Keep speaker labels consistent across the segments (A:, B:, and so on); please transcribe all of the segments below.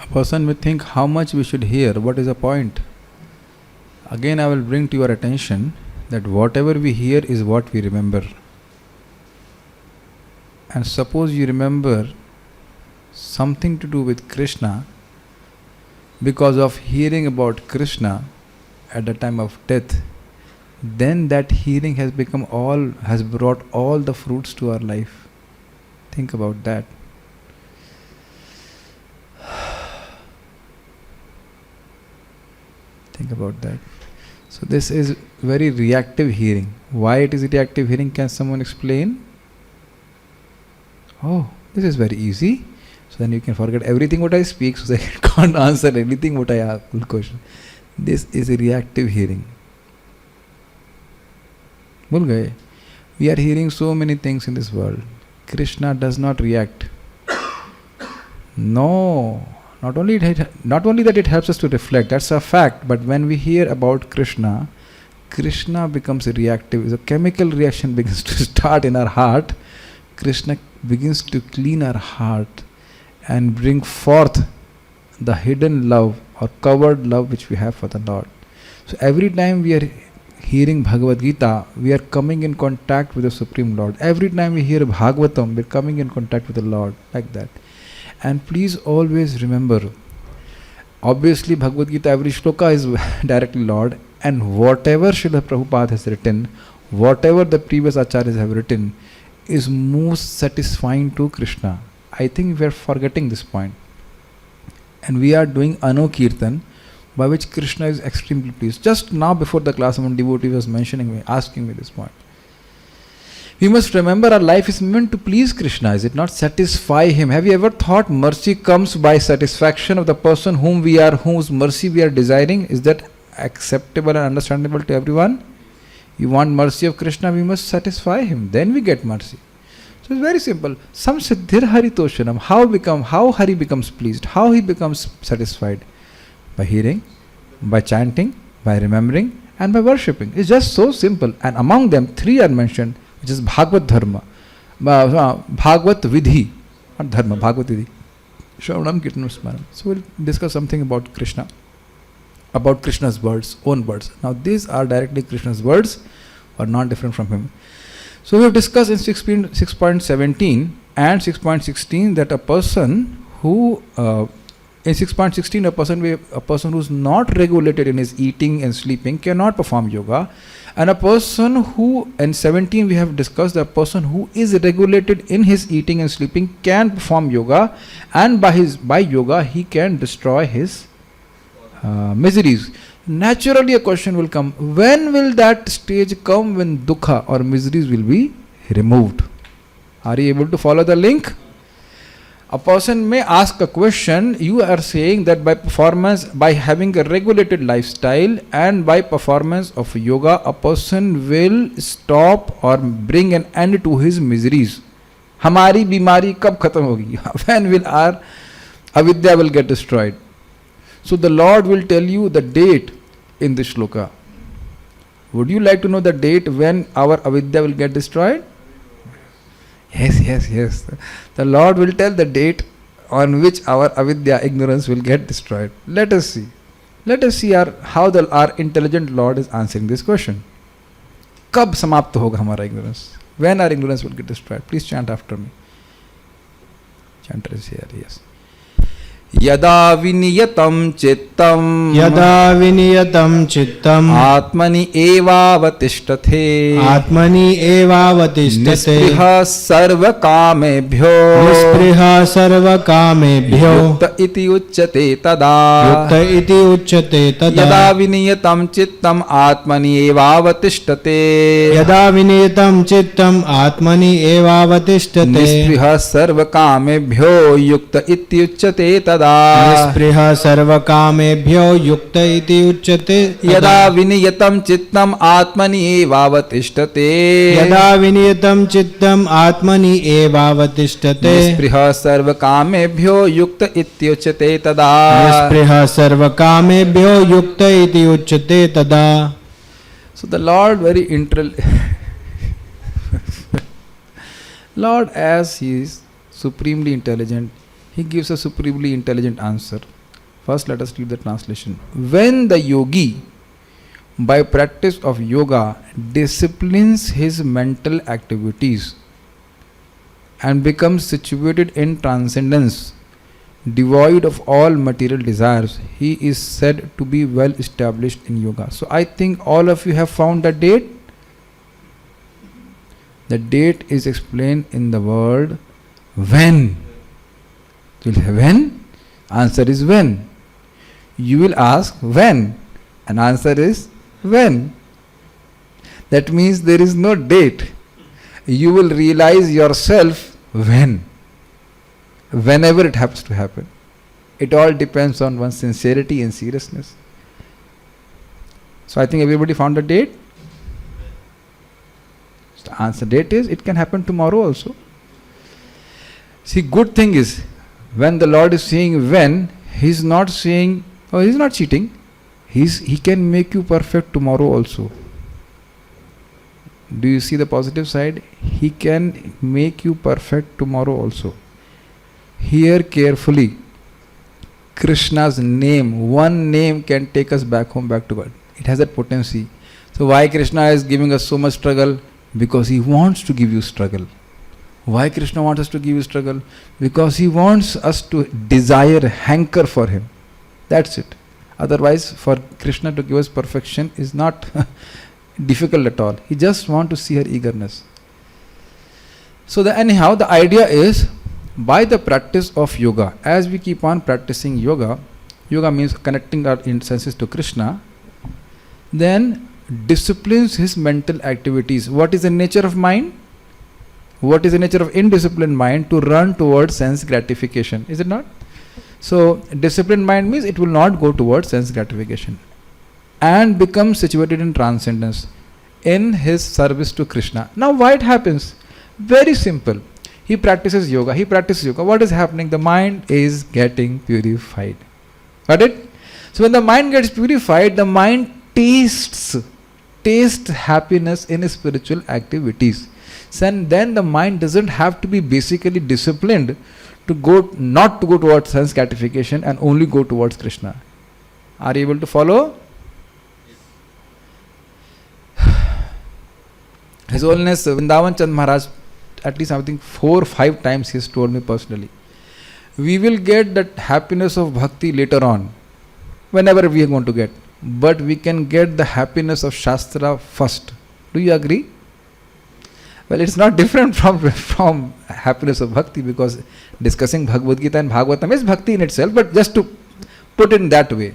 A: A person may think how much we should hear, what is the point? Again I will bring to your attention that whatever we hear is what we remember. And suppose you remember something to do with Krishna because of hearing about Krishna at the time of death, then that hearing has brought all the fruits to our life. Think about that. Think about that. So this is very reactive hearing. Why it is reactive hearing? Can someone explain? Oh, this is very easy. So then you can forget everything what I speak, so I can't answer anything what I ask. Question. This is a reactive hearing. Bhul gaye. We are hearing so many things in this world. Krishna does not react. No. Not only that it helps us to reflect, that's a fact, but when we hear about Krishna, Krishna becomes reactive. The chemical reaction begins to start in our heart. Krishna begins to clean our heart and bring forth the hidden love or covered love which we have for the Lord. So every time we are hearing Bhagavad Gita, we are coming in contact with the Supreme Lord. Every time we hear Bhagavatam, we are coming in contact with the Lord, like that. And please always remember, obviously Bhagavad Gita, every sloka is directly Lord, and whatever Srila Prabhupada has written, whatever the previous acharyas have written, is most satisfying to Krishna. I think we are forgetting this point. And we are doing Anukirtan, by which Krishna is extremely pleased. Just now before the class, one devotee was asking me this point. We must remember our life is meant to please Krishna, is it not? Satisfy Him. Have you ever thought mercy comes by satisfaction of the person whose mercy we are desiring? Is that acceptable and understandable to everyone? You want mercy of Krishna, we must satisfy Him. Then we get mercy. So it's very simple. Some siddhir haritoshanam. How Hari becomes pleased? How He becomes satisfied? By hearing, by chanting, by remembering, and by worshipping. It's just so simple. And among them, three are mentioned, which is Bhagavad Dharma, Bhagavad Vidhi, not Dharma, Bhagavad Vidhi, Shravanam Kirtanam Smaranam. So we'll discuss something about Krishna, about Krishna's words, own words. Now these are directly Krishna's words, or not different from Him. So we have discussed in 6.17 and 6.16 that a person who, in 6.16 a person who is not regulated in his eating and sleeping cannot perform yoga. And a person who, in 17 we have discussed, a person who is regulated in his eating and sleeping can perform yoga, and by yoga he can destroy his miseries. Naturally a question will come, when will that stage come when dukkha or miseries will be removed? Are you able to follow the link? A person may ask a question. You are saying that by having a regulated lifestyle and by performance of yoga, a person will stop or bring an end to his miseries. Hamari bimari kab khatam hogi? When will our avidya will get destroyed? So the Lord will tell you the date in this shloka. Would you like to know the date when our avidya will get destroyed? Yes. The Lord will tell the date on which our avidya, ignorance, will get destroyed. Let us see. How our intelligent Lord is answering this question. Kab samapta hoga hamara ignorance? When our ignorance will get destroyed? Please chant after me. Chanter is here, yes. Yada viniyatam chittam atmani evavatishtathe nispriha sarva kamebhyo yukta iti uchyate tada yada viniyatam chittam atmani evavatishtate nispriha sarva kamebhyo yukta iti uchyate tada
B: निस्पृहा सर्वकामेभ्यो युक्त इति उच्यते
A: यदा विनियतं चित्तम् आत्मनि एवावतिष्ठते निस्पृहा सर्वकामेभ्यो युक्त इत्युच्यते तदा So the Lord Lord, as He is supremely intelligent, He gives a supremely intelligent answer. First, let us read the translation. When the yogi, by practice of yoga, disciplines his mental activities and becomes situated in transcendence, devoid of all material desires, he is said to be well established in yoga. So I think all of you have found the date. The date is explained in the word when. When? Answer is when. You will ask when, and answer is when. That means there is no date. You will realize yourself when. Whenever it happens to happen. It all depends on one's sincerity and seriousness. So I think everybody found the date. So the answer date is it can happen tomorrow also. See, good thing is when the Lord is saying when, He is not saying, oh, He is not cheating. He can make you perfect tomorrow also. Do you see the positive side? He can make you perfect tomorrow also. Hear carefully. Krishna's name, one name can take us back home, back to God. It has that potency. So why Krishna is giving us so much struggle? Because He wants to give you struggle. Why Krishna wants us to give you struggle? Because He wants us to desire, hanker for Him. That's it. Otherwise, for Krishna to give us perfection is not difficult at all. He just wants to see our eagerness. So anyhow, the idea is, by the practice of yoga, as we keep on practicing yoga, yoga means connecting our senses to Krishna, then disciplines his mental activities. What is the nature of mind? What is the nature of indisciplined mind? To run towards sense gratification, is it not? So disciplined mind means it will not go towards sense gratification and become situated in transcendence in his service to Krishna. Now why it happens? Very simple. He practices yoga. What is happening? The mind is getting purified. Got it? So when the mind gets purified, the mind tastes happiness in spiritual activities. And then the mind doesn't have to be basically disciplined to go, not to go towards sense gratification and only go towards Krishna. Are you able to follow? His Holiness Vrindavan Chand Maharaj, at least I think 4 or 5 times he has told me personally, we will get that happiness of bhakti later on, whenever we are going to get. But we can get the happiness of Shastra first. Do you agree? Well, it's not different from happiness of bhakti, because discussing Bhagavad Gita and Bhagavatam is bhakti in itself, but just to put it in that way.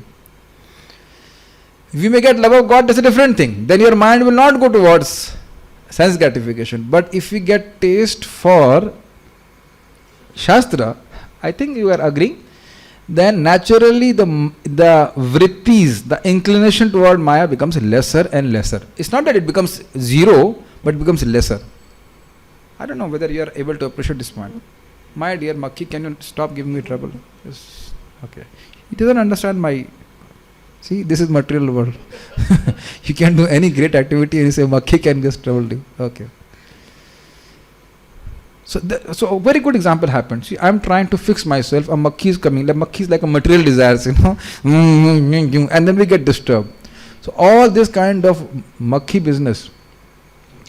A: We may get love of God, that's a different thing. Then your mind will not go towards sense gratification. But if we get taste for Shastra, I think you are agreeing, then naturally the vrittis, the inclination toward Maya becomes lesser and lesser. It's not that it becomes zero, but it becomes lesser. I don't know whether you are able to appreciate this point. My dear Makhi, can you stop giving me trouble? Yes. Okay. He doesn't understand my... See, this is material world. You can do any great activity and you say, Makhi can just trouble you. Okay. So a very good example happened. See, I am trying to fix myself. A Makhi is coming. The Makhi is like a material desires, and then we get disturbed. So all this kind of Makhi business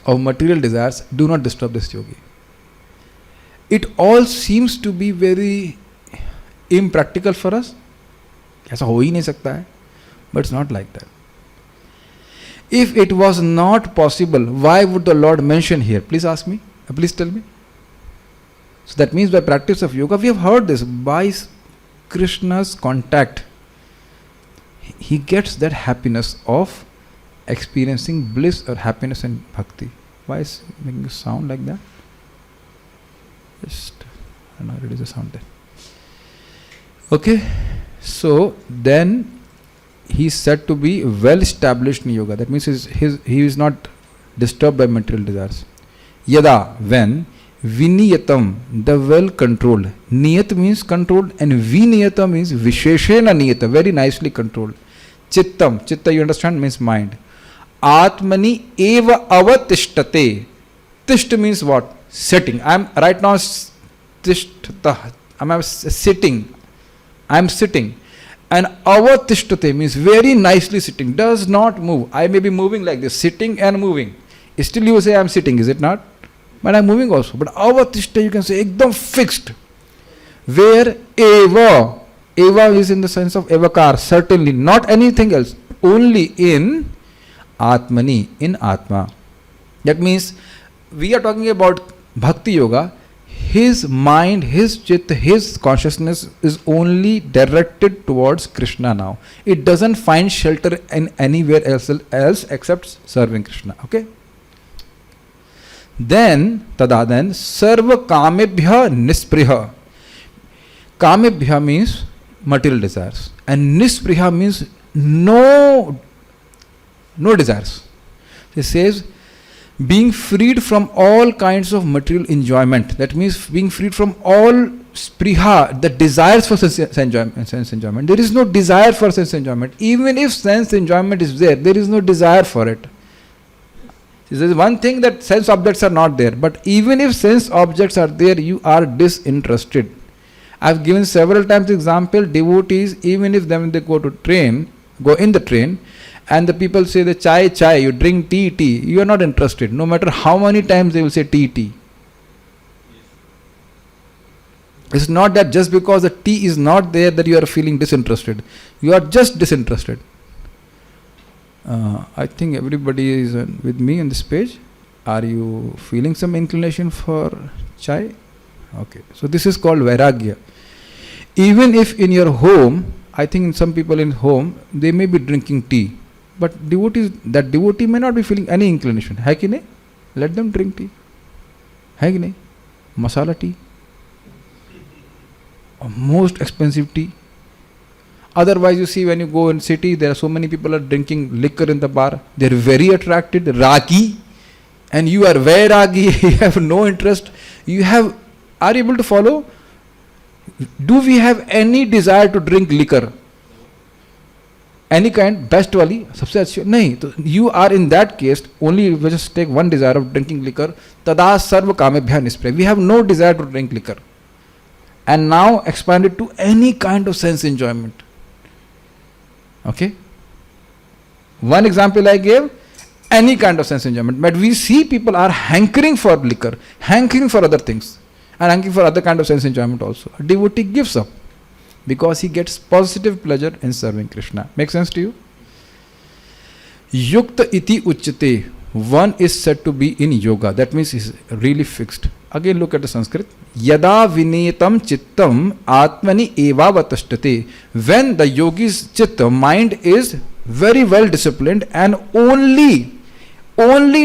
A: of material desires do not disturb this yogi. It all seems to be very impractical for us. ऐसा हो ही नहीं सकता है. But it's not like that. If it was not possible, why would the Lord mention here? Please ask me. Please tell me. So that means by practice of yoga, we have heard this. By Krishna's contact, he gets that happiness of experiencing bliss or happiness and bhakti. Why is it making a sound like that? Just, I don't know, reduce the sound there. Okay. So then he is said to be well established in yoga. That means he is not disturbed by material desires. Yada, when viniyatam, the well controlled. Niyat means controlled, and viniyata means visheshena niyata, very nicely controlled. Chittam, chitta you understand means mind. Atmani eva avatishtate. Tisht means what? Sitting. I am right now tishtata. I'm sitting. I'm sitting. And avatishtute means very nicely sitting, does not move. I may be moving like this, sitting and moving. Still you say I'm sitting, is it not? But I'm moving also. But avatishta you can say ekdam fixed. Where eva is in the sense of evakar, certainly, not anything else. Only in Atmani, in Atma. That means we are talking about Bhakti Yoga. His mind, his chit, his consciousness is only directed towards Krishna now. It doesn't find shelter in anywhere else except serving Krishna. Okay? Then, sarva kamebhya nispriha. Kamebhya means material desires. And nispriha means no desires. He says, being freed from all kinds of material enjoyment. That means being freed from all spriha, the desires for sense enjoyment. There is no desire for sense enjoyment. Even if sense enjoyment is there is no desire for it. There is one thing that sense objects are not there, but even if sense objects are there, you are disinterested. I have given several times example, devotees, even if when they go in the train, and the people say the chai, you drink tea, you are not interested. No matter how many times they will say tea. It's not that just because the tea is not there that you are feeling disinterested. You are just disinterested. I think everybody is with me on this page. Are you feeling some inclination for chai? Okay. So this is called vairagya. Even if in your home, I think some people in home, they may be drinking tea. But that devotee may not be feeling any inclination. Hai ki nahi? Let them drink tea. Hai ki nahi? Masala tea. Most expensive tea. Otherwise, you see, when you go in city, there are so many people are drinking liquor in the bar. They are very attracted. Ragi. And you are vairagi. You have no interest. Are you able to follow? Do we have any desire to drink liquor? Any kind, best wali, sabse achhi? Nahi. So you are in that case, only if we just take one desire of drinking liquor, tada sarva kamebhya nispriha. We have no desire to drink liquor. And now expand it to any kind of sense enjoyment. Okay? One example I gave, any kind of sense enjoyment. But we see people are hankering for liquor, hankering for other things, and hankering for other kind of sense enjoyment also. A devotee gives up, because he gets positive pleasure in serving Krishna. Make sense to you? Yukta iti uchyate. One is said to be in yoga. That means he is really fixed. Again, look at the Sanskrit. Yada vinetam chittam atmani eva vatashtate. When the yogi's chitta, mind, is very well disciplined and only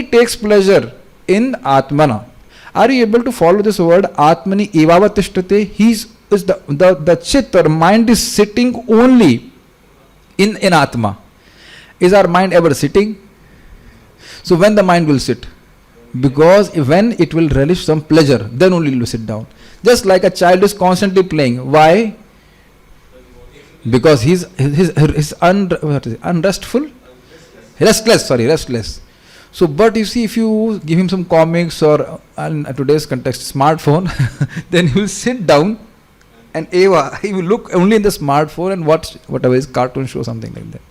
A: takes pleasure in atmana. Are you able to follow this word? Atmani eva vatashtate. The chit or mind is sitting only in Atma. Is our mind ever sitting? So when the mind will sit? Because when it will relish some pleasure, then only it will sit down. Just like a child is constantly playing. Why? Because he's unrestful? Restless. So, but you see, if you give him some comics or in today's context, smartphone, then he will sit down. And he will look only in the smartphone and watch whatever is cartoon show, something like that.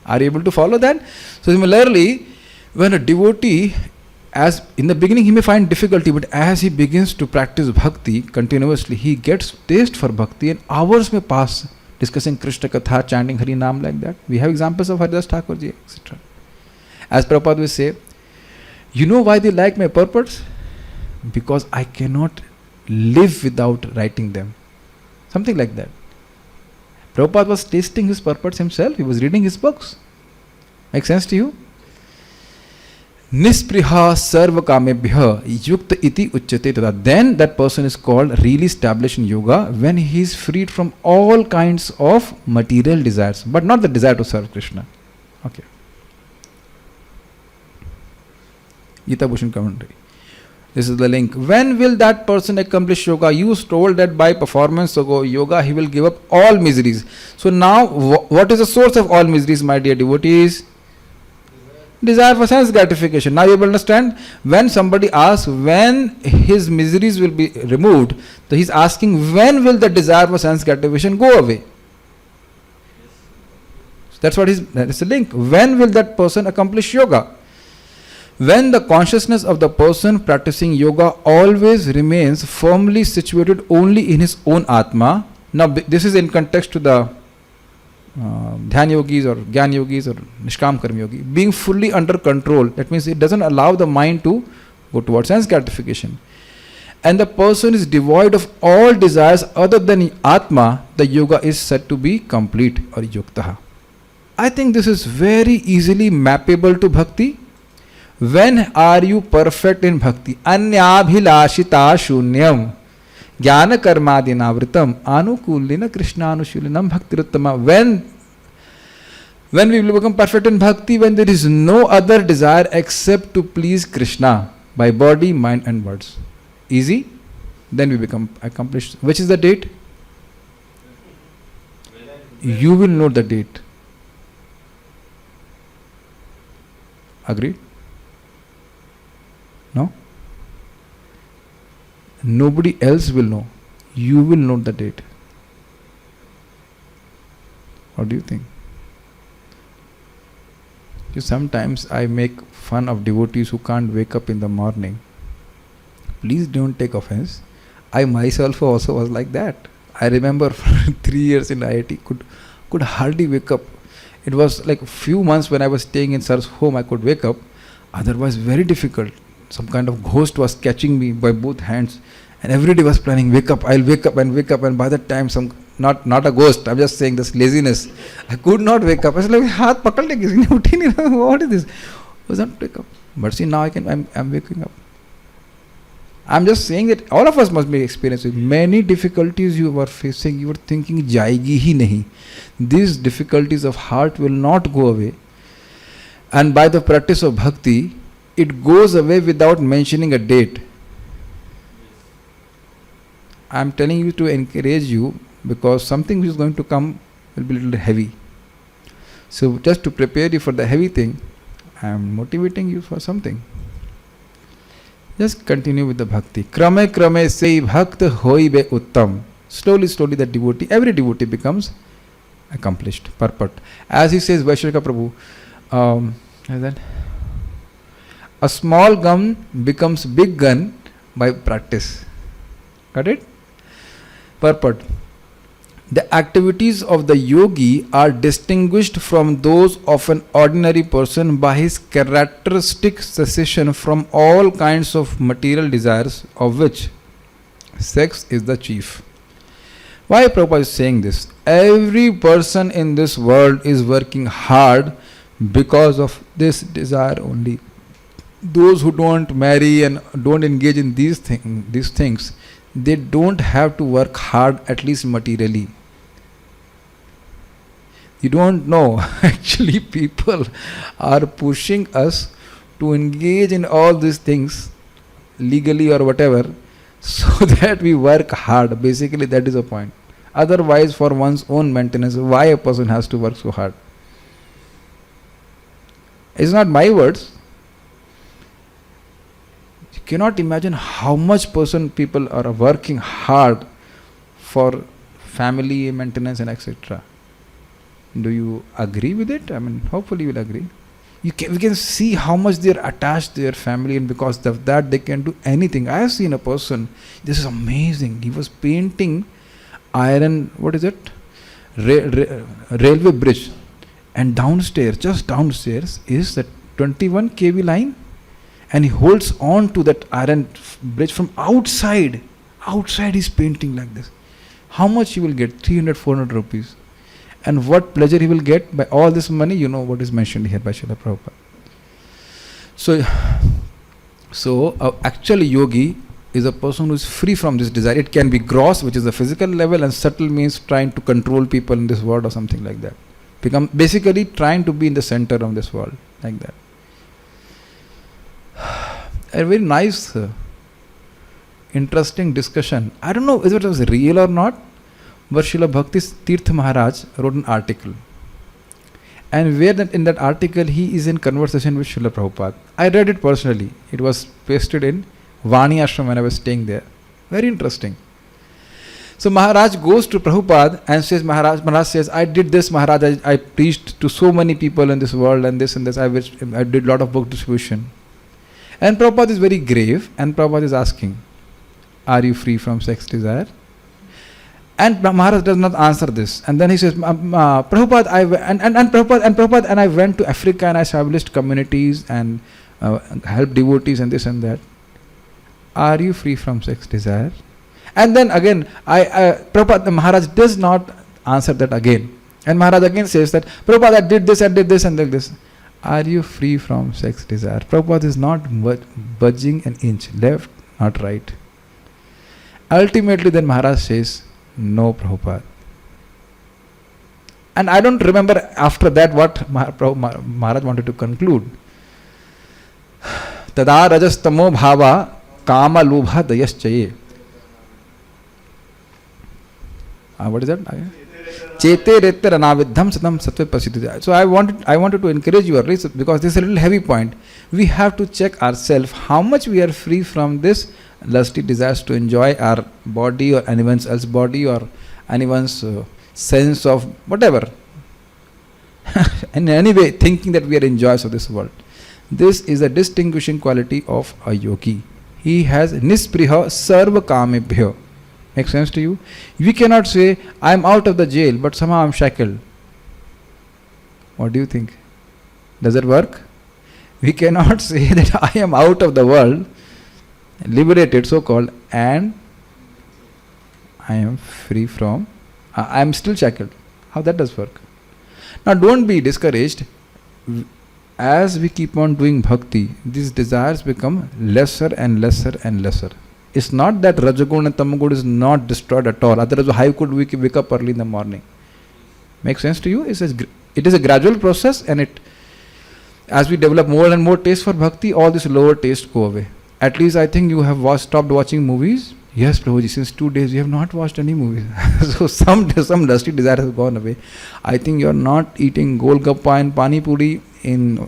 A: Are you able to follow that? So similarly, when a devotee, as in the beginning he may find difficulty, but as he begins to practice bhakti continuously, he gets taste for bhakti, and hours may pass discussing Krishna katha, chanting Hari Naam like that. We have examples of Haridas Thakurji, etc. As Prabhupada will say, you know why they like my purports? Because I cannot live without writing them. Something like that. Prabhupada was tasting his purports himself. He was reading his books. Make sense to you? Nispriha sarva kamebhya yukta iti uchyate tada. Then that person is called really established in yoga when he is freed from all kinds of material desires, but not the desire to serve Krishna. Okay. Gita Bhushan commentary. This is the link. When will that person accomplish yoga? You told that by performance of yoga he will give up all miseries. So now what is the source of all miseries, my dear devotees? Desire for sense gratification. Now you will understand, when somebody asks when his miseries will be removed, so he's asking when will the desire for sense gratification go away. So that's what that is the link. When will that person accomplish yoga? When the consciousness of the person practicing yoga always remains firmly situated only in his own Atma. Now this is in context to the Dhyan yogis or Gyan yogis or Nishkam Karma yogi. Being fully under control, that means it doesn't allow the mind to go towards sense gratification. And the person is devoid of all desires other than Atma, the yoga is said to be complete or yuktaha. I think this is very easily mappable to bhakti. When are you perfect in bhakti? Anyabhilashita shunyam jnana karmadinavritam anukulina krishnanushulinam bhaktiruttama. When we will become perfect in bhakti, when there is no other desire except to please Krishna by body, mind and words. Easy? Then we become accomplished. Which is the date? You will know the date. Agreed? No? Nobody else will know. You will know the date. What do you think? Sometimes I make fun of devotees who can't wake up in the morning. Please don't take offense. I myself also was like that. I remember for 3 years in IIT, could hardly wake up. It was like a few months when I was staying in Sir's home, I could wake up. Otherwise, very difficult. Some kind of ghost was catching me by both hands. And every day was planning, wake up, I'll wake up. And by that time, not a ghost, I'm just saying this laziness. I could not wake up. I was like, haath pakad le kisi ne uthi nahi raha. What is this? I was not wake up. But see, now I'm waking up. I'm just saying that all of us must be experiencing many difficulties you are facing. You are thinking, jayegi hi nahi. These difficulties of heart will not go away. And by the practice of bhakti, it goes away without mentioning a date. I'm telling you to encourage you because something which is going to come will be a little heavy. So just to prepare you for the heavy thing, I'm motivating you for something. Just continue with the bhakti. Krame krame se bhakt 𝐕𝐈𝐃𝐄𝐎 uttam. Slowly the devotee, every devotee becomes accomplished. Purport. As he says, Vaishnava Prabhu, a small gun becomes big gun by practice. Got it? Purport. The activities of the yogi are distinguished from those of an ordinary person by his characteristic cessation from all kinds of material desires, of which sex is the chief. Why Prabhupada is saying this? Every person in this world is working hard because of this desire only. Those who don't marry and don't engage in these things, they don't have to work hard, at least materially. You don't know, actually people are pushing us to engage in all these things legally or whatever, so that we work hard. Basically that is the point. Otherwise, for one's own maintenance, why a person has to work so hard? It's not my words. You cannot imagine how much people are working hard for family maintenance and etc. Do you agree with it? I mean, hopefully you will agree. We can see how much they are attached to their family, and because of that they can do anything. I have seen a person, this is amazing. He was painting iron, railway bridge, and just downstairs is the 21 kV line, and he holds on to that iron bridge from outside. Outside he's painting like this. How much he will get? 300-400 rupees. And what pleasure he will get by all this money, you know what is mentioned here by Srila Prabhupada. So actually yogi is a person who is free from this desire. It can be gross, which is the physical level, and subtle means trying to control people in this world or something like that. Basically trying to be in the center of this world, like that. A very nice, interesting discussion. I don't know whether it was real or not, but Srila Bhakti Tirtha Maharaj wrote an article, And where in that article he is in conversation with Srila Prabhupada. I read it personally. It was pasted in Vani Ashram when I was staying there. Very interesting. So Maharaj goes to Prabhupada and says, Maharaj says, I did this, Maharaj, I preached to so many people in this world and this, I did a lot of book distribution. And Prabhupada is very grave, and Prabhupada is asking, are you free from sex desire? And Maharaj does not answer this. And then he says, Prabhupada, Prabhupada, and I went to Africa and I established communities and helped devotees and this and that. Are you free from sex desire? And then again, Prabhupada, Maharaj does not answer that again. And Maharaj again says that, Prabhupada, I did this and did this and did this. Are you free from sex desire? Prabhupada is not budging an inch, left, not right. Ultimately, then Maharaj says, no, Prabhupada. And I don't remember after that what Maharaj wanted to conclude. Tada rajastamo bhava kama lobha dayaschaye. What is that? Chete rete ranavidham satam satve pasitya. So I wanted to encourage you, because this is a little heavy point. We have to check ourselves how much we are free from this lusty desires to enjoy our body or anyone's else body or anyone's sense of whatever. In any way, thinking that we are enjoyers of this world. This is a distinguishing quality of a yogi. He has nispriha sarva kamebhyo. Makes sense to you? We cannot say, I am out of the jail, but somehow I am shackled. What do you think? Does it work? We cannot say that I am out of the world, liberated so-called, and I am free from, I am still shackled. How that does work? Now don't be discouraged. As we keep on doing bhakti, these desires become lesser and lesser and lesser. It's not that Rajagun and Tamagun is not destroyed at all. Otherwise, how could we wake up early in the morning? Make sense to you? It is a gradual process, and as we develop more and more taste for bhakti, all this lower taste go away. At least I think you have stopped watching movies. Yes, Prabhuji, since 2 days you have not watched any movies. So some lusty desire has gone away. I think you are not eating golgappa and pani puri in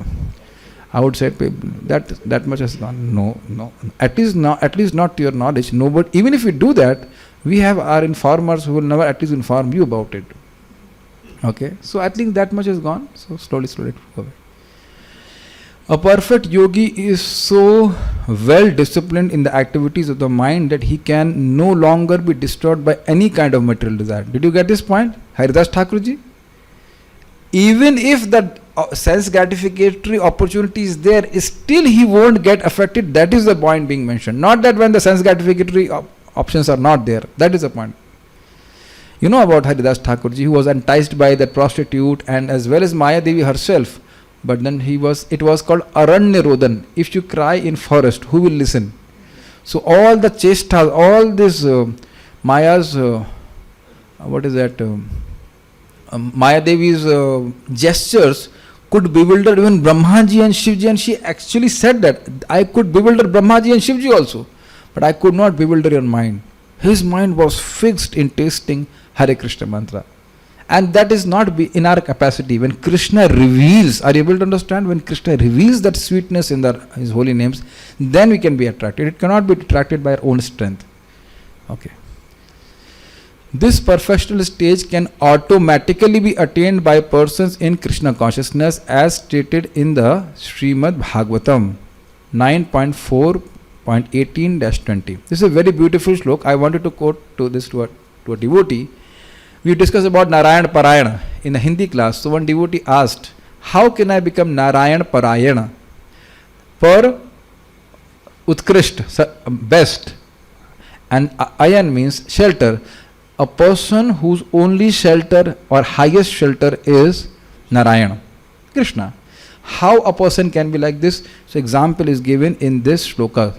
A: outside. That much has gone. No. At least not to your knowledge. No, but even if we do that, we have our informers who will never at least inform you about it. Okay, so I think that much has gone. So slowly it will go away. A perfect yogi is so well disciplined in the activities of the mind that he can no longer be disturbed by any kind of material desire. Did you get this point, Haridas Thakurji? Even if the sense gratificatory opportunity is there, still he won't get affected. That is the point being mentioned. Not that when the sense gratificatory options are not there. That is the point. You know about Haridas Thakurji, who was enticed by that prostitute and as well as Maya Devi herself. But then it was called Aranya Rodan. If you cry in forest, who will listen? So all the chestas, all this Maya's, Maya Devi's gestures could bewilder even Brahmaji and Shivji, and she actually said that I could bewilder Brahmaji and Shivji also, but I could not bewilder your mind. His mind was fixed in tasting Hare Krishna mantra. And that is not in our capacity. When Krishna reveals, are you able to understand? When Krishna reveals that sweetness in his holy names, then we can be attracted. It cannot be attracted by our own strength. Okay. This perfectional stage can automatically be attained by persons in Krishna consciousness as stated in the Srimad Bhagavatam 9.4.18-20. This is a very beautiful slok. I wanted to quote to a devotee. We discussed about Narayana Parayana in a Hindi class. So one devotee asked, how can I become Narayana Parayana? Par Utkrisht, best. And Ayan means shelter. A person whose only shelter or highest shelter is Narayana, Krishna. How a person can be like this? So example is given in this sloka.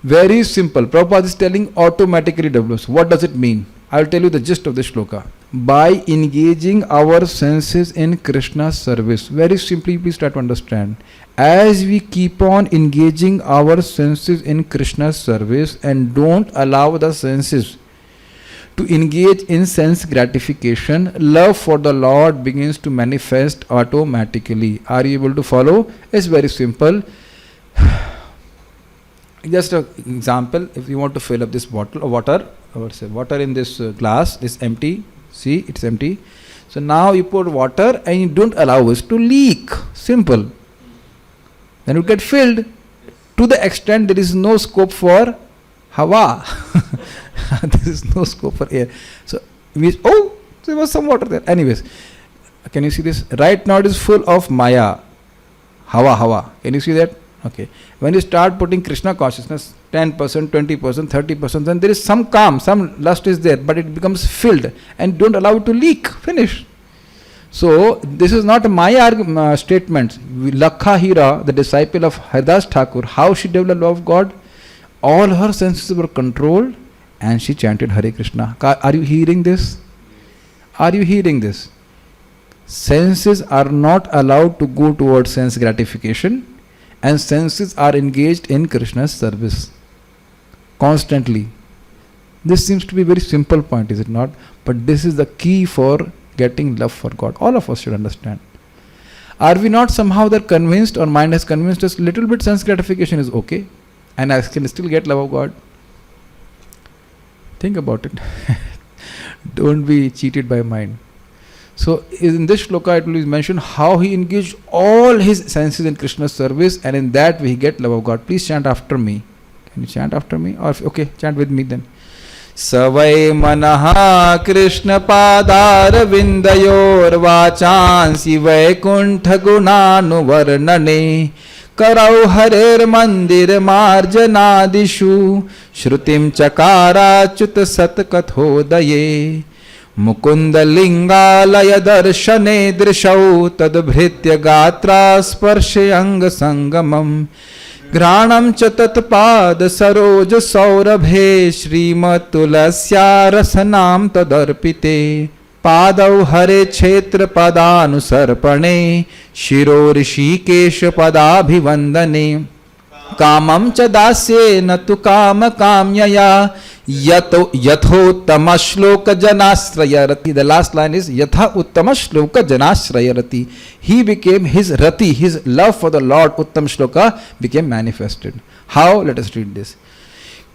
A: Very simple. Prabhupada is telling automatically develops. What does it mean? I will tell you the gist of this shloka. By engaging our senses in Krishna's service. Very simply, please try to understand. As we keep on engaging our senses in Krishna's service and don't allow the senses to engage in sense gratification, love for the Lord begins to manifest automatically. Are you able to follow? It's very simple. Just an example, if you want to fill up this bottle of water, water in this glass is empty. See, it's empty. So now you put water and you don't allow it to leak. Simple. Then it get filled to the extent there is no scope for Hawa. There is no scope for air. So there was some water there. Anyways, can you see this? Right now it is full of Maya. Hawa. Can you see that? Okay. When you start putting Krishna consciousness, 10%, 20%, 30%, then there is some calm, some lust is there, but it becomes filled and don't allow it to leak. Finish. So this is not a Maya statement. Lakha Hira, the disciple of Haridas Thakur, how she developed love of God? All her senses were controlled and she chanted Hare Krishna. Are you hearing this? Are you hearing this? Senses are not allowed to go towards sense gratification, and senses are engaged in Krishna's service constantly. This seems to be a very simple point, is it not? But this is the key for getting love for God. All of us should understand. Are we not somehow that convinced, or mind has convinced us little bit sense gratification is okay and I can still get love of God? Think about it. Don't be cheated by mind. So in this shloka it will be mentioned how he engaged all his senses in Krishna's service, and in that way he get love of God. Please chant after me. Can you chant after me? Or okay, chant with me then. Savai manaha Krishna padar vindayor vachansi vaikuntha gunanu varnane karau harer mandir marjanadishu shrutim chakara chut sat kathodaye Mukunda lingalaya darshane drishau tadbhritya gatra sparshe anga sangamam Granam chatatpad saroj saurabhe Srimat rasanam tadarpite Padav hare kshetra padanusarpane Shiro Rishikesh पदाभिवंदने Kamam cha dasye natu kama kamyaya Yathottama sloka janasrayarati. The last line is Yatha-uttama sloka janasrayarati. He became his rati, his love for the Lord, Uttam Shloka, became manifested. How? Let us read this.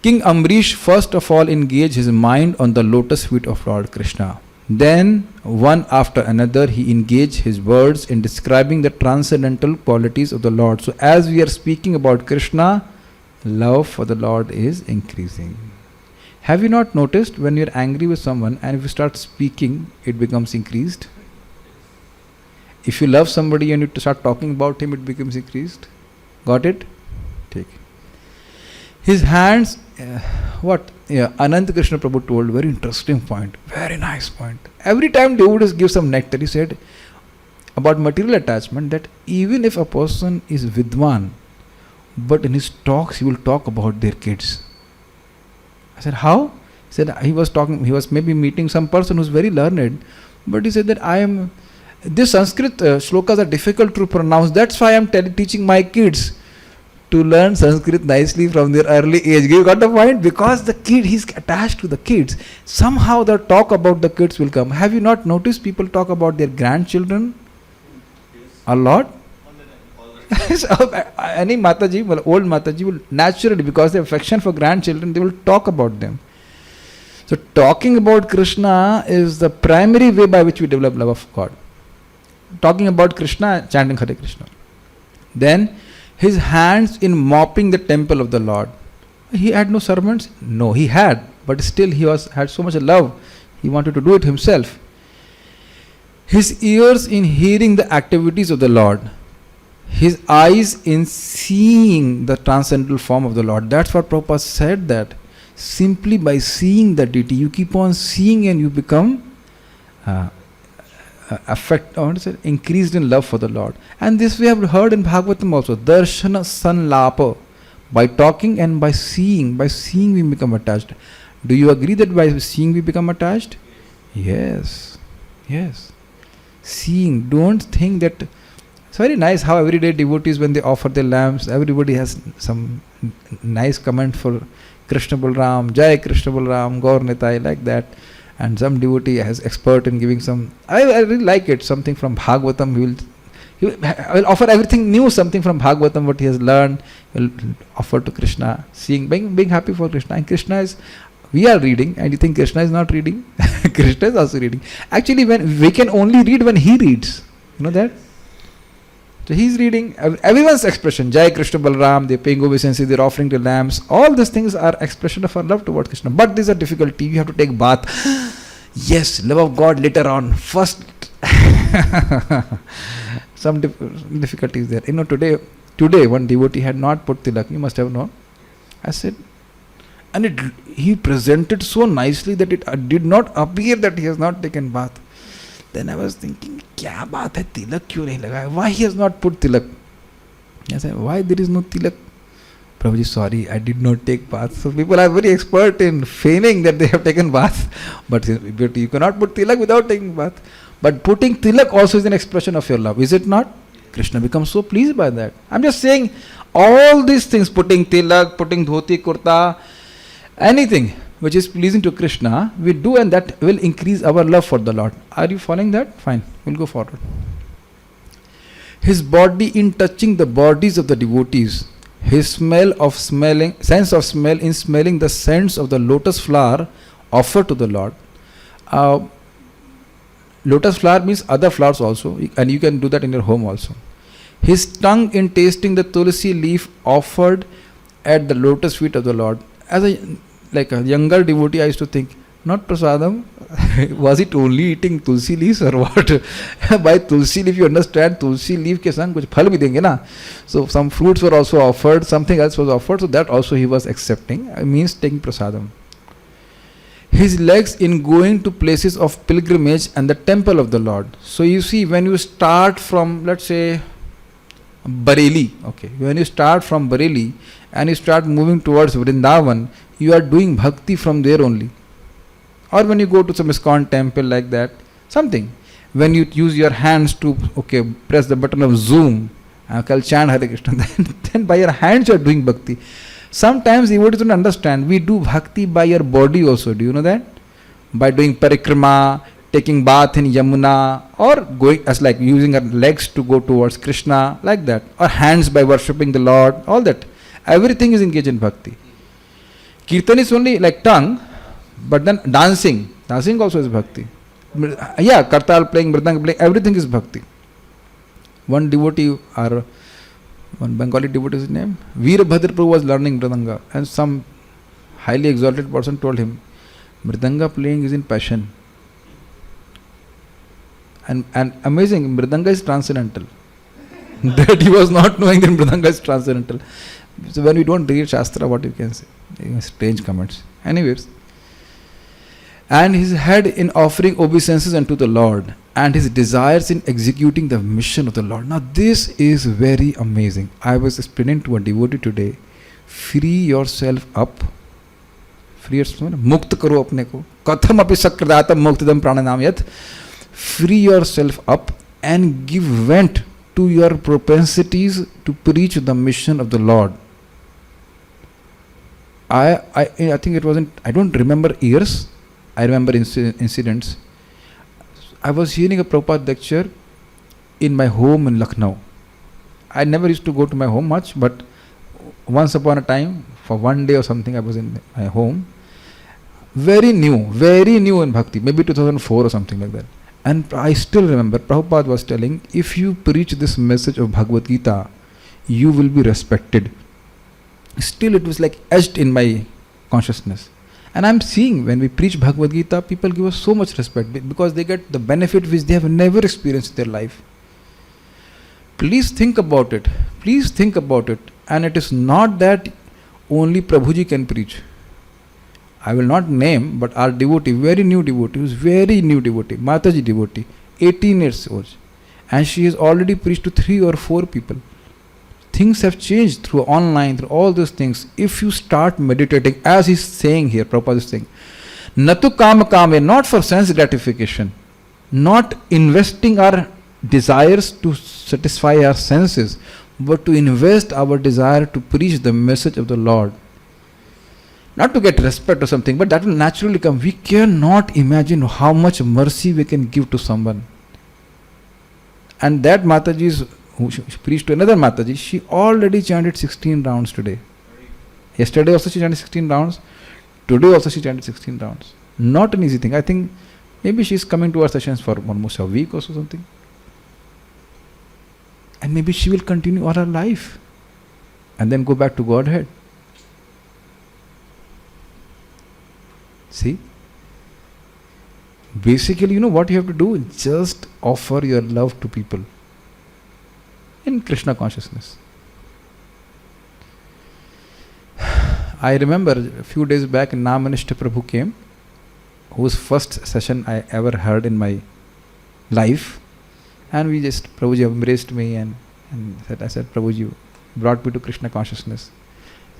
A: King Amrish first of all engaged his mind on the lotus feet of Lord Krishna. Then, one after another, he engaged his words in describing the transcendental qualities of the Lord. So, as we are speaking about Krishna, love for the Lord is increasing. Have you not noticed when you are angry with someone and if you start speaking, it becomes increased? If you love somebody and you start talking about him, it becomes increased. Got it? Take it. His hands, Anant Krishna Prabhu told very interesting point, very nice point. Every time they would give some nectar, he said about material attachment that even if a person is Vidwan, but in his talks he will talk about their kids. I said, how? He said he was maybe meeting some person who's very learned, but he said that this Sanskrit shlokas are difficult to pronounce, that's why I am teaching my kids to learn Sanskrit nicely from their early age. You got the point? Because the kid, he's attached to the kids. Somehow the talk about the kids will come. Have you not noticed people talk about their grandchildren a lot? So, any Mataji, old Mataji will naturally, because they have affection for grandchildren, they will talk about them. So talking about Krishna is the primary way by which we develop love of God. Talking about Krishna, chanting Hare Krishna. Then his hands in mopping the temple of the Lord. He had no servants? No, he had. But still he had so much love. He wanted to do it himself. His ears in hearing the activities of the Lord. His eyes in seeing the transcendental form of the Lord. That's what Prabhupada said, that simply by seeing the deity, you keep on seeing and you become increased in love for the Lord. And this we have heard in Bhagavatam also. Darshana sanlapa. By talking and by seeing we become attached. Do you agree that by seeing we become attached? Yes. Seeing. Don't think that. It's very nice how everyday devotees, when they offer their lamps, everybody has some nice comment for Krishna Balram, Jai Krishna Balram, Gaur Nitai, like that. And some devotee has expert in giving some, I really like it, something from Bhagavatam. He will offer everything new, something from Bhagavatam, what he has learned, he will offer to Krishna, being happy for Krishna. And Krishna is, we are reading, and you think Krishna is not reading? Krishna is also reading. Actually, when we can only read when he reads. You know that? So he is reading, everyone's expression, Jai Krishna Balram, they're paying obeisance, they're offering the lamps, all these things are expression of our love towards Krishna. But these are difficulty, you have to take bath. Yes, love of God later on. First, some difficulties there. You know, today one devotee had not put tilak, you must have known. I said, and he presented so nicely that it did not appear that he has not taken bath. Then I was thinking, kya baat hai, tilak kyun nahi lagaya? Why he has not put tilak? I said, why there is no tilak? Prabhuji, sorry, I did not take bath. So people are very expert in feigning that they have taken bath. But you cannot put tilak without taking bath. But putting tilak also is an expression of your love, is it not? Krishna becomes so pleased by that. I'm just saying, all these things, putting tilak, putting dhoti, kurta, anything which is pleasing to Krishna, we do, and that will increase our love for the Lord. Are you following that? Fine, we'll go forward. His body in touching the bodies of the devotees, his sense of smell in smelling the scents of the lotus flower offered to the Lord. Lotus flower means other flowers also, and you can do that in your home also. His tongue in tasting the tulsi leaf offered at the lotus feet of the Lord. As a younger devotee, I used to think, not prasadam, was it only eating tulsi leaves or what? By tulsi leaf, you understand, tulsi leaf ke sang kuch phal bhi denge na. So some fruits were also offered, something else was offered, so that also he was accepting. It means taking prasadam. His legs in going to places of pilgrimage and the temple of the Lord. So you see, when you start from, let's say, Bareilly, okay, when you start from Bareilly and you start moving towards Vrindavan, you are doing bhakti from there only. Or when you go to some Iskcon temple like that, something. When you use your hands to, press the button of Zoom, chant Hare Krishna, then by your hands you are doing bhakti. Sometimes devotees don't understand, we do bhakti by your body also. Do you know that? By doing parikrama, taking bath in Yamuna, or going as like using our legs to go towards Krishna, like that. Or hands by worshipping the Lord, all that. Everything is engaged in bhakti. Kirtan is only like tongue, but then dancing also is bhakti. Yeah, kartal playing, mridanga playing, everything is bhakti. One devotee, or one Bengali devotee's name, 𝐕𝐈𝐃𝐄𝐎 was learning mridanga, and some highly exalted person told him, mridanga playing is in passion. And amazing, mridanga is transcendental. That he was not knowing that mridanga is transcendental. So when we don't read Shastra, what you can say? Strange comments. Anyways. And his head in offering obeisances unto the Lord, and his desires in executing the mission of the Lord. Now this is very amazing. I was explaining to a devotee today, free yourself up. Free yourself, mukt karo apne ko. Katham api sakradatam muktidam prananam yat. Free yourself up and give vent to your propensities to preach the mission of the Lord. I think it wasn't, I don't remember years, I remember incidents. I was hearing a Prabhupada lecture in my home in Lucknow. I never used to go to my home much, but once upon a time, for one day or something, I was in my home. Very new in Bhakti, maybe 2004 or something like that. And I still remember Prabhupada was telling, if you preach this message of Bhagavad Gita, you will be respected. Still it was like etched in my consciousness. And I'm seeing when we preach Bhagavad Gita, people give us so much respect because they get the benefit which they have never experienced in their life. Please think about it. Please think about it. And it is not that only Prabhuji can preach. I will not name, but our devotee, very new devotee, Mataji devotee, 18 years old. And she has already preached to 3 or 4 people. Things have changed through online, through all those things. If you start meditating, as he's saying here, Prabhupada is saying, Natu kama kame, not for sense gratification, not investing our desires to satisfy our senses, but to invest our desire to preach the message of the Lord. not to get respect or something, but that will naturally come. We cannot imagine how much mercy we can give to someone. And that Mataji who she preached to another Mataji, she already chanted 16 rounds today. Yesterday also she chanted 16 rounds. Today also she chanted 16 rounds. Not an easy thing. I think maybe she's coming to our sessions for almost a week or so something. And maybe she will continue all her life and then go back to Godhead. See? Basically, you know what you have to do? Just offer your love to people in Krishna consciousness. I remember a few days back, Namanishta Prabhu came, whose first session I ever heard in my life. And we just, Prabhuji embraced me and I said, Prabhuji, you brought me to Krishna consciousness.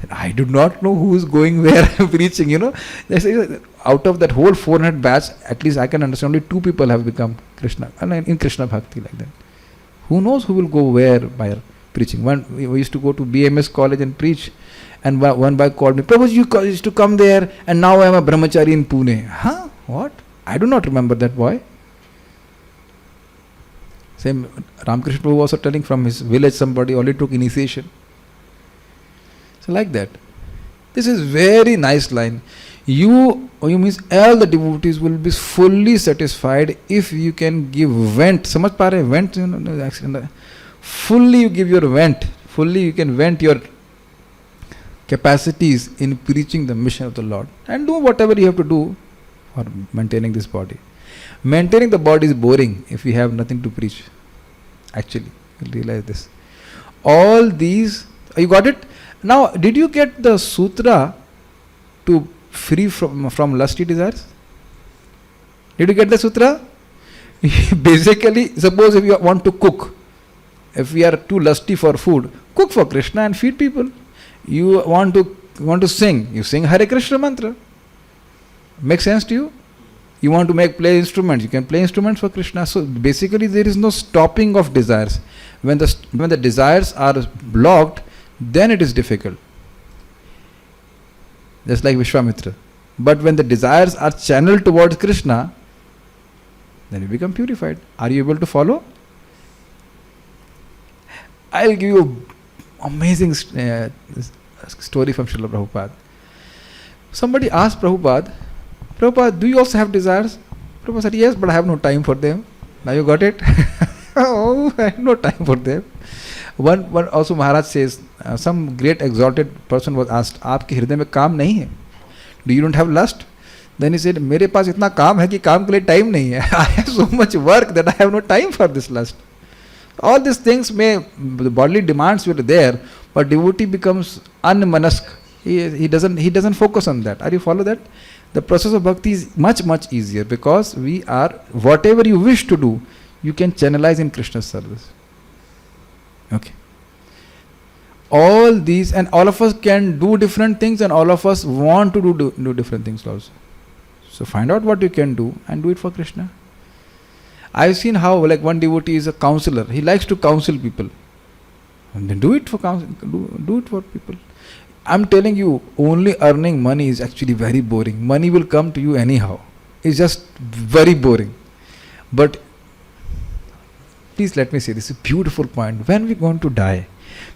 A: I do not know who is going where preaching, you know. They say, out of that whole 400 batch, at least I can understand only 2 people have become Krishna, in Krishna Bhakti like that. Who knows who will go where by preaching. We used to go to BMS college and preach, and one boy called me, Prabhuji, you used to come there, and now I am a brahmachari in Pune. Huh? What? I do not remember that boy. Same, Ramakrishna Prabhu was also telling from his village somebody only took initiation. So like that. This is very nice line. You means all the devotees will be fully satisfied if you can give vent. Samajh pa rahe? Vent, you know, fully you give your vent. Fully you can vent your capacities in preaching the mission of the Lord. And do whatever you have to do for maintaining this body. Maintaining the body is boring if we have nothing to preach. Actually, you'll realize this. All these, you got it? Now, did you get the sutra to free from lusty desires? Did you get the sutra? Basically, suppose if you want to cook, if we are too lusty for food, cook for Krishna and feed people. You want to sing, you sing Hare Krishna mantra. Make sense to you? You want to play instruments, you can play instruments for Krishna. So basically there is no stopping of desires. When the desires are blocked, then it is difficult. Just like Vishwamitra. But when the desires are channeled towards Krishna, then you become purified. Are you able to follow? I'll give you an amazing story from Srila Prabhupada. Somebody asked Prabhupada, do you also have desires? Prabhupada said, yes, but I have no time for them. Now you got it? Oh, I have no time for them. One also Maharaj says, some great exalted person was asked, आपके हृदय में काम नहीं है? Do you don't have lust? Then he said, मेरे पास इतना काम है कि काम के लिए time नहीं है. I have so much work that I have no time for this lust. All these things the bodily demands were there, but devotee becomes unmanask. He doesn't focus on that. Are you follow that? The process of bhakti is much, much easier because we are, whatever you wish to do, you can channelize in Krishna's service. Okay. All these, and all of us can do different things, and all of us want to do different things also. So find out what you can do and do it for Krishna. I've seen how, like, one devotee is a counselor. He likes to counsel people. And then do it for do it for people. I'm telling you, only earning money is actually very boring. Money will come to you anyhow. It's just very boring. But please let me say this is a beautiful point. When we're going to die,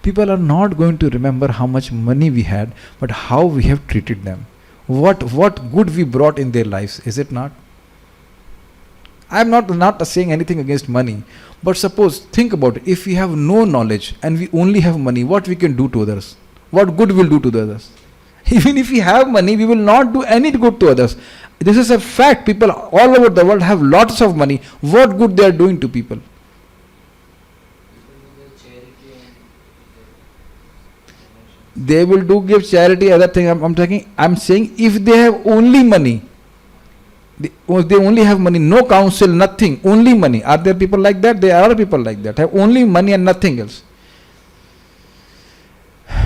A: people are not going to remember how much money we had, but how we have treated them. What good we brought in their lives, is it not? I'm not saying anything against money, but suppose, think about it. If we have no knowledge and we only have money, what we can do to others? What good we'll do to the others? Even if we have money, we will not do any good to others. This is a fact. People all over the world have lots of money. What good they are doing to people? They will give charity, other thing. I'm saying if they have only money, they only have money, no counsel, nothing, only money. Are there people like that? There are people like that, have only money and nothing else.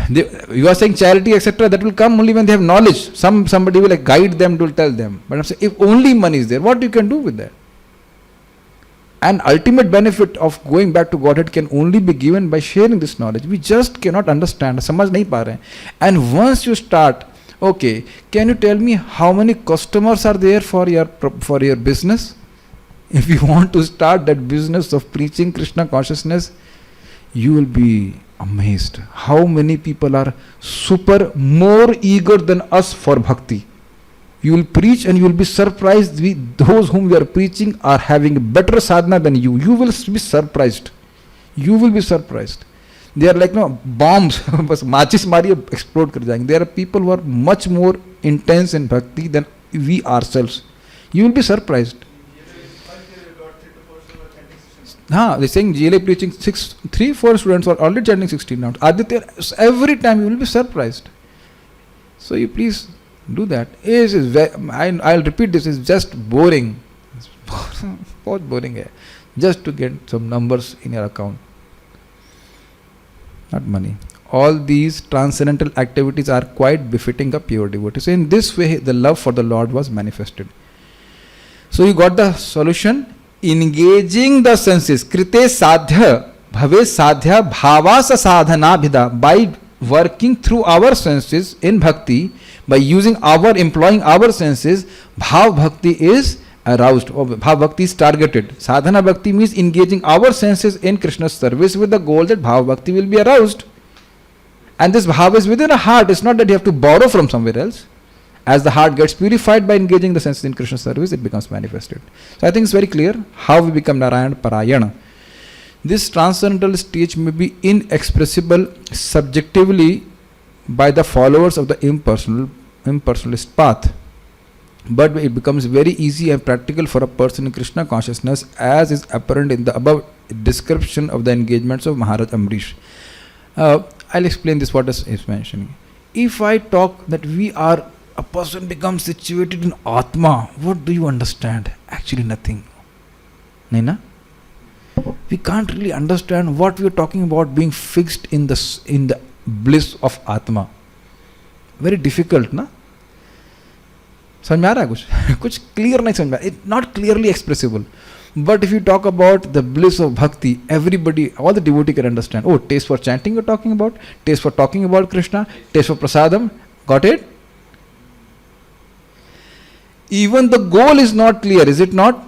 A: You are saying charity, etc., that will come only when they have knowledge. Somebody will guide them, to tell them. But I'm saying if only money is there, what you can do with that? And ultimate benefit of going back to Godhead can only be given by sharing this knowledge. We just cannot understand. Samajh nahi pa rahe. And once you start Okay, can you tell me how many customers are there for your business? If you want to start that business of preaching Krishna consciousness, you will be amazed how many people are more eager than us for bhakti. You will preach and you will be surprised. Those whom we are preaching are having better sadhana than you. You will be surprised. You will be surprised. They are like bombs. बस माचिस मारिए explode कर जाएंगे. There are people who are much more intense in bhakti than we ourselves. You will be surprised. They're saying GLA preaching 3-4 students are already chanting 16 now. Aditya, every time you will be surprised. So you please do that. I'll repeat this, it's just boring. It's boring. Just to get some numbers in your account. Not money. All these transcendental activities are quite befitting a pure devotee. So in this way, the love for the Lord was manifested. So you got the solution. Engaging the senses, krite sadhya bhave sadhya bhavasa sadhana bhida, by working through our senses in bhakti, by employing our senses, bhav bhakti is aroused, or bhav bhakti is targeted. Sadhana bhakti means engaging our senses in Krishna's service with the goal that bhav bhakti will be aroused. And this bhav is within a heart. It's not that you have to borrow from somewhere else. As the heart gets purified by engaging the senses in Krishna's service, it becomes manifested. So I think it's very clear how we become Narayana Parayana. This transcendental stage may be inexpressible subjectively by the followers of the impersonalist path, but it becomes very easy and practical for a person in Krishna consciousness, as is apparent in the above description of the engagements of Maharaj Amrish. I'll explain this, what is mentioning. If I talk that a person becomes situated in Atma, what do you understand? Actually nothing. Naina? We can't really understand what we are talking about being fixed in the bliss of Atma. Very difficult, na? समझ में आ रहा है कुछ clear नहीं समझ में, it's not clearly expressible. But if you talk about the bliss of bhakti, everybody, all the devotee can understand. Oh, taste for chanting you're talking about, taste for talking about Krishna, taste for prasadam, got it? Even the goal is not clear, is it not?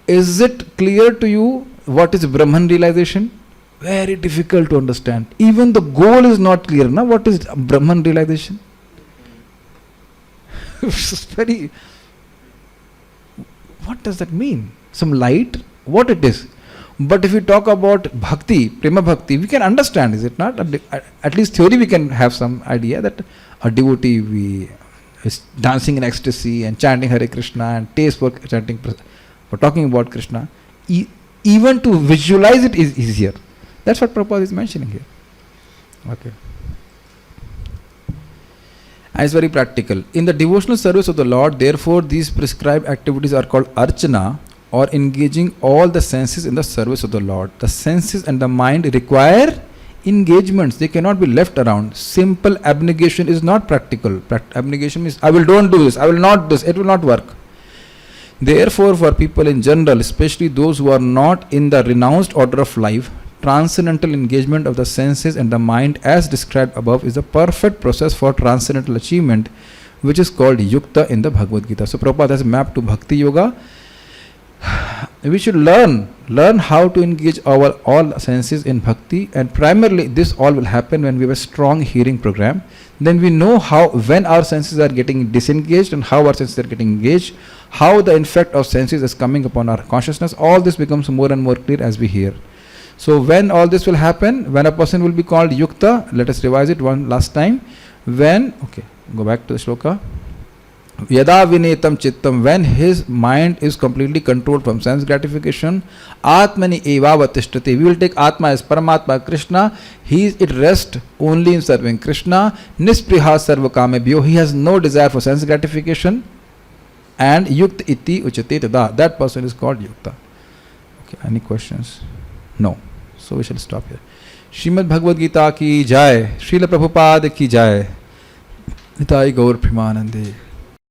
A: Is it clear to you what is Brahman realization? Very difficult to understand. Even the goal is not clear. Now, what is Brahman realization? What does that mean? Some light? What it is? But if we talk about bhakti, prema bhakti, we can understand, is it not? At least theory we can have some idea that a devotee is dancing in ecstasy and chanting Hare Krishna and taste for chanting, for talking about Krishna. Even to visualize it is easier. That's what Prabhupada is mentioning here. Okay. And it's very practical. In the devotional service of the Lord, therefore, these prescribed activities are called archana, or engaging all the senses in the service of the Lord. The senses and the mind require engagements. They cannot be left around. Simple abnegation is not practical. Abnegation means don't do this, I will not do this, it will not work. Therefore, for people in general, especially those who are not in the renounced order of life, transcendental engagement of the senses and the mind as described above is a perfect process for transcendental achievement, which is called yukta in the Bhagavad Gita. So Prabhupada has mapped to bhakti yoga. We should learn how to engage our all senses in bhakti, and primarily this all will happen when we have a strong hearing program. Then we know when our senses are getting disengaged and how our senses are getting engaged, how the effect of senses is coming upon our consciousness. All this becomes more and more clear as we hear. So when all this will happen, when a person will be called yukta, let us revise it one last time. Go back to the sloka. Yada vinetam chittam, when his mind is completely controlled from sense gratification, atmani eva-vatishtati, we will take atma as Paramatma, Krishna. It rests only in serving Krishna. Nispriha 𝐕𝐈𝐃𝐄𝐎, he has no desire for sense gratification. And yukta iti uchate tada, that person is called yukta. Okay, any questions? No. So we shall stop here. Srimad Bhagavad Gita ki jai, Srila Prabhupada ki jai, Nitai Gaur Premanande.